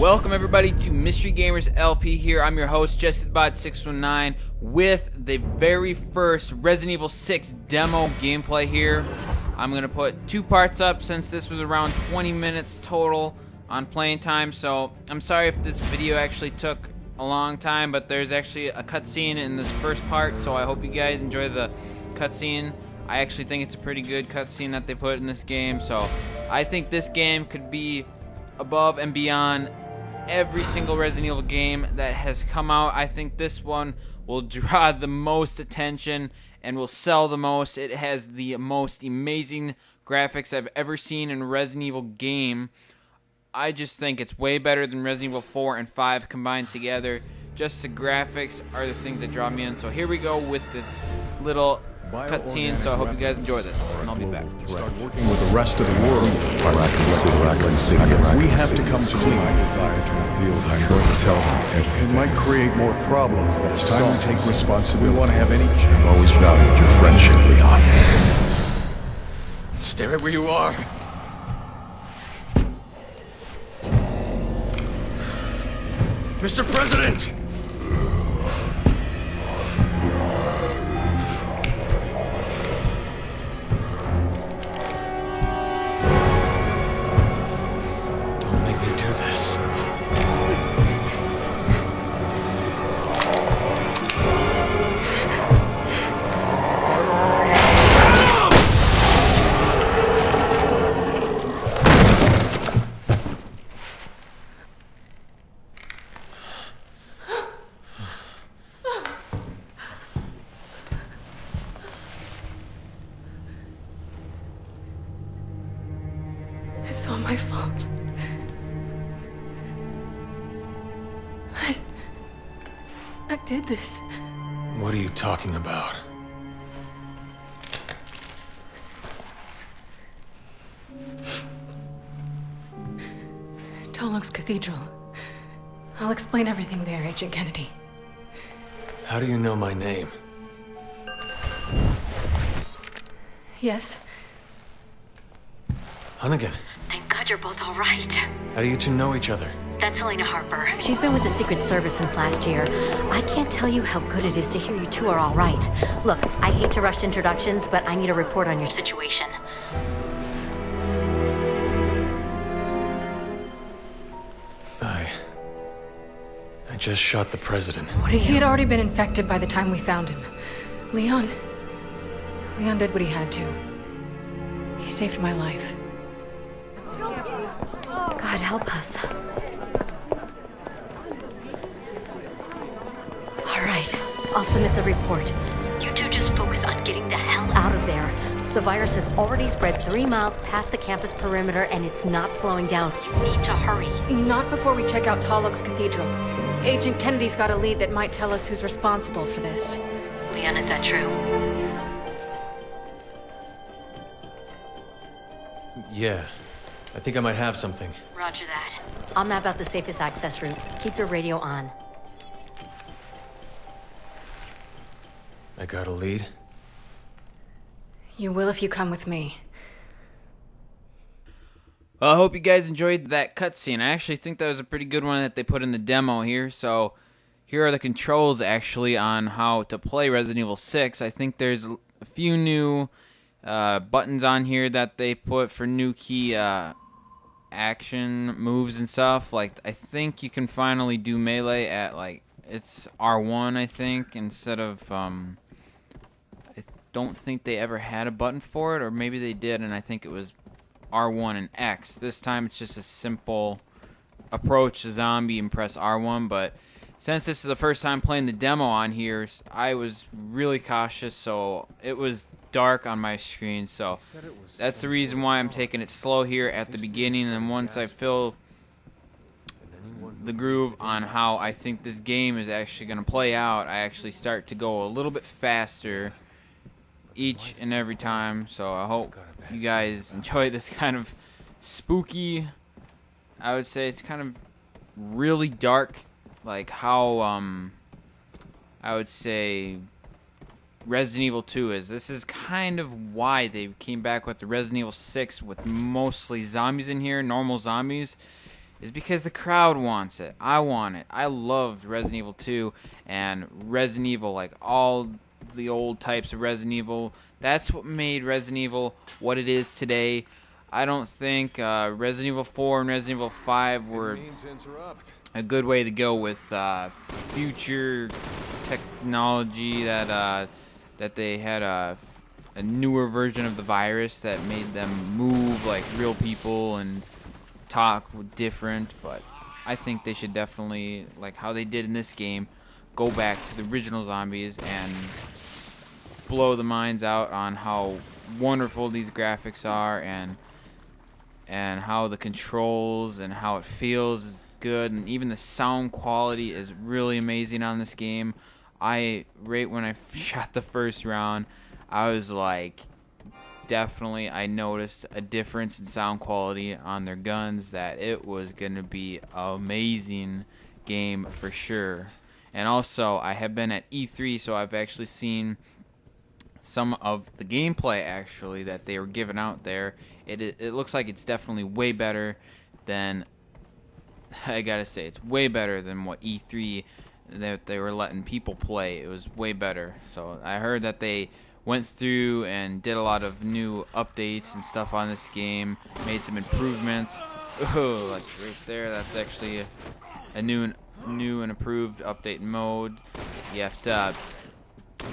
Welcome everybody to MreGamersLP here. I'm your host, JesseTheBot619, with the very first Resident Evil 6 demo gameplay here. I'm going to put two parts up since this was around 20 minutes total on playing time, so I'm sorry if this video actually took a long time, but there's actually a cutscene in this first part, so I hope you guys enjoy the cutscene. I actually think it's a pretty good cutscene that they put in this game, so I think this game could be above and beyond every single Resident Evil game that has come out. I think this one will draw the most attention and will sell the most. It has the most amazing graphics I've ever seen in a Resident Evil game. I just think it's way better than Resident Evil 4 and 5 combined together. Just the graphics are the things that draw me in. So here we go with the little cutscene, so I hope you guys enjoy this, and I'll be back. Start working with the rest of the world. We have to come clean. I'm sure to tell them. It might create more problems. It's time we take responsibility. We want to have any chance. I've always valued your friendship, Leon. Stay right where you are. Mr. President! It's all my fault. I did this. What are you talking about? Tall Cathedral. I'll explain everything there, Agent Kennedy. How do you know my name? Yes? Hunnigan. Thank God you're both all right. How do you two know each other? That's Helena Harper. She's been with the Secret Service since last year. I can't tell you how good it is to hear you two are all right. Look, I hate to rush introductions, but I need a report on your situation. I just shot the president. What are you? He had already been infected by the time we found him. Leon did what he had to. He saved my life. God help us. All right, I'll submit the report. You two just focus on getting the hell out of there. The virus has already spread 3 miles past the campus perimeter, and it's not slowing down. You need to hurry. Not before we check out Tall Cathedral. Agent Kennedy's got a lead that might tell us who's responsible for this. Leon, is that true? Yeah. I think I might have something. Roger that. I'll map out the safest access route. Keep your radio on. I got a lead? You will if you come with me. Well, I hope you guys enjoyed that cutscene. I actually think that was a pretty good one that they put in the demo here. So here are the controls actually on how to play Resident Evil 6. I think there's a few new buttons on here that they put for new key action moves and stuff. Like, I think you can finally do melee at, like, it's R1, I think, instead of I don't think they ever had a button for it, or maybe they did, and I think it was R1 and X. This time it's just a simple approach to zombie and press R1, but since this is the first time playing the demo on here, I was really cautious, so it was dark on my screen, so that's the reason why I'm taking it slow here at the beginning, and once I feel the groove on how I think this game is actually going to play out, I actually start to go a little bit faster each and every time. So I hope you guys enjoy this kind of spooky, I would say it's kind of really dark, like how I would say Resident Evil 2 is. This is kind of why they came back with the Resident Evil 6 with mostly zombies in here, normal zombies, is because the crowd wants it. I want it. I loved Resident Evil 2 and Resident Evil, like all the old types of Resident Evil. That's what made Resident Evil what it is today. I don't think Resident Evil 4 and Resident Evil 5 were a good way to go with future technology that they had a newer version of the virus that made them move like real people and talk different. But I think they should definitely, like how they did in this game, go back to the original zombies and blow the minds out on how wonderful these graphics are and how the controls and how it feels is good, and even the sound quality is really amazing on this game. Right when I shot the first round, I was like, definitely I noticed a difference in sound quality on their guns, that it was going to be an amazing game for sure. And also, I have been at E3, so I've actually seen some of the gameplay actually that they were giving out there. It looks like it's definitely way better than, I gotta say, it's way better than what E3 that they were letting people play. It was way better. So I heard that they went through and did a lot of new updates and stuff on this game, made some improvements. Oh, like right there, that's actually a new and improved update mode. You have to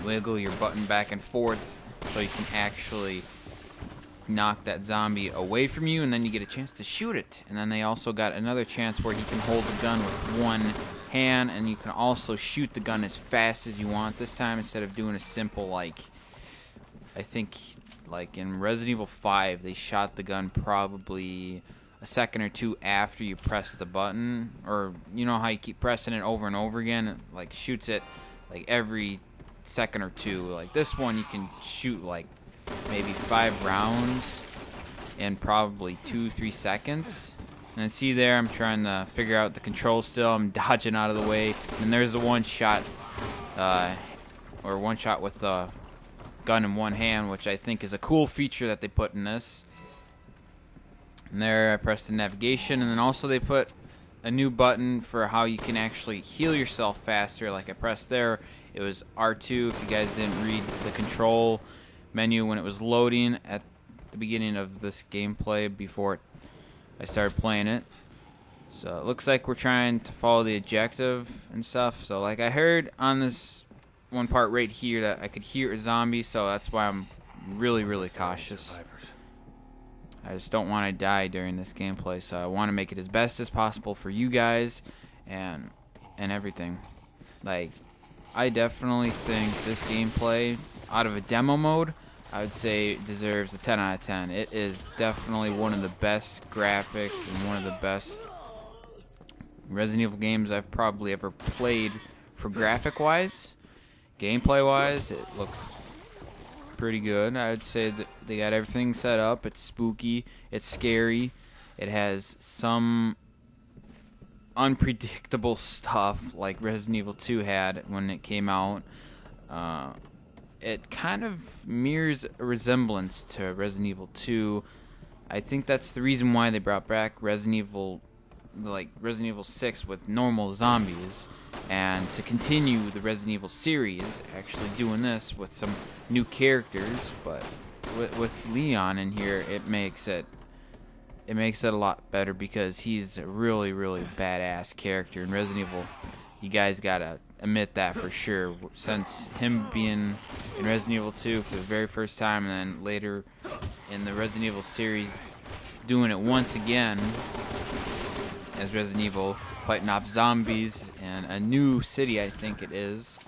wiggle your button back and forth so you can actually knock that zombie away from you, and then you get a chance to shoot it. And then they also got another chance where you can hold the gun with one hand, and you can also shoot the gun as fast as you want this time, instead of doing a simple, like, I think like in Resident Evil 5 they shot the gun probably a second or two after you press the button, or you know how you keep pressing it over and over again, it, like, shoots it like every second or two. Like this one you can shoot like maybe 5 rounds in probably 2-3 seconds. And then see there, I'm trying to figure out the controls still. I'm dodging out of the way, and there's the one shot with the gun in one hand, which I think is a cool feature that they put in this. And there I pressed the navigation, and then also they put a new button for how you can actually heal yourself faster. Like I pressed there, it was R2 if you guys didn't read the control menu when it was loading at the beginning of this gameplay before I started playing it. So it looks like we're trying to follow the objective and stuff. So like I heard on this one part right here that I could hear a zombie, so that's why I'm really cautious. I just don't want to die during this gameplay, so I want to make it as best as possible for you guys and everything. Like, I definitely think this gameplay, out of a demo mode, I would say deserves a 10 out of 10. It is definitely one of the best graphics and one of the best Resident Evil games I've probably ever played for graphic-wise. Gameplay-wise, it looks pretty good. I would say that they got everything set up. It's spooky. It's scary. It has some unpredictable stuff like Resident Evil 2 had when it came out. It kind of mirrors a resemblance to Resident Evil 2. I think that's the reason why they brought back Resident Evil 6 with normal zombies, and to continue the Resident Evil series, actually doing this with some new characters. But with Leon in here, it makes it a lot better, because he's a really badass character in Resident Evil. You guys gotta admit that for sure. Since him being in Resident Evil 2 for the very first time, and then later in the Resident Evil series doing it once again as Resident Evil, fighting off zombies in a new city, I think it is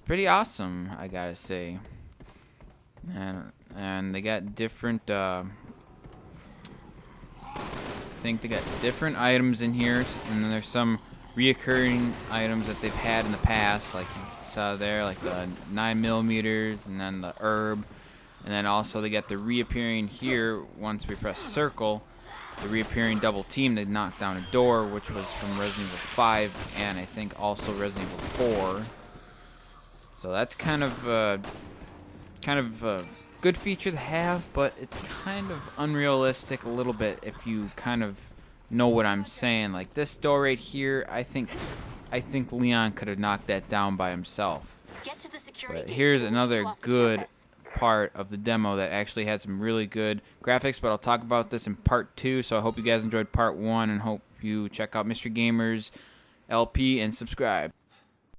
pretty awesome, I gotta say. And they got different I think they got different items in here, and then there's some reoccurring items that they've had in the past, like you saw there, like the 9mm and then the herb. And then also they got the reappearing here once we press circle, the reappearing double team that knocked down a door, which was from Resident Evil 5 and I think also Resident Evil 4. So that's kind of a good feature to have, but it's kind of unrealistic a little bit if you kind of know what I'm saying. Like this door right here, I think Leon could have knocked that down by himself. Get to the security But gate. here's We'll another get you off the good campus. part of the demo that actually had some really good graphics, but I'll talk about this in part 2. So I hope you guys enjoyed part 1 and hope you check out MreGamersLP and subscribe.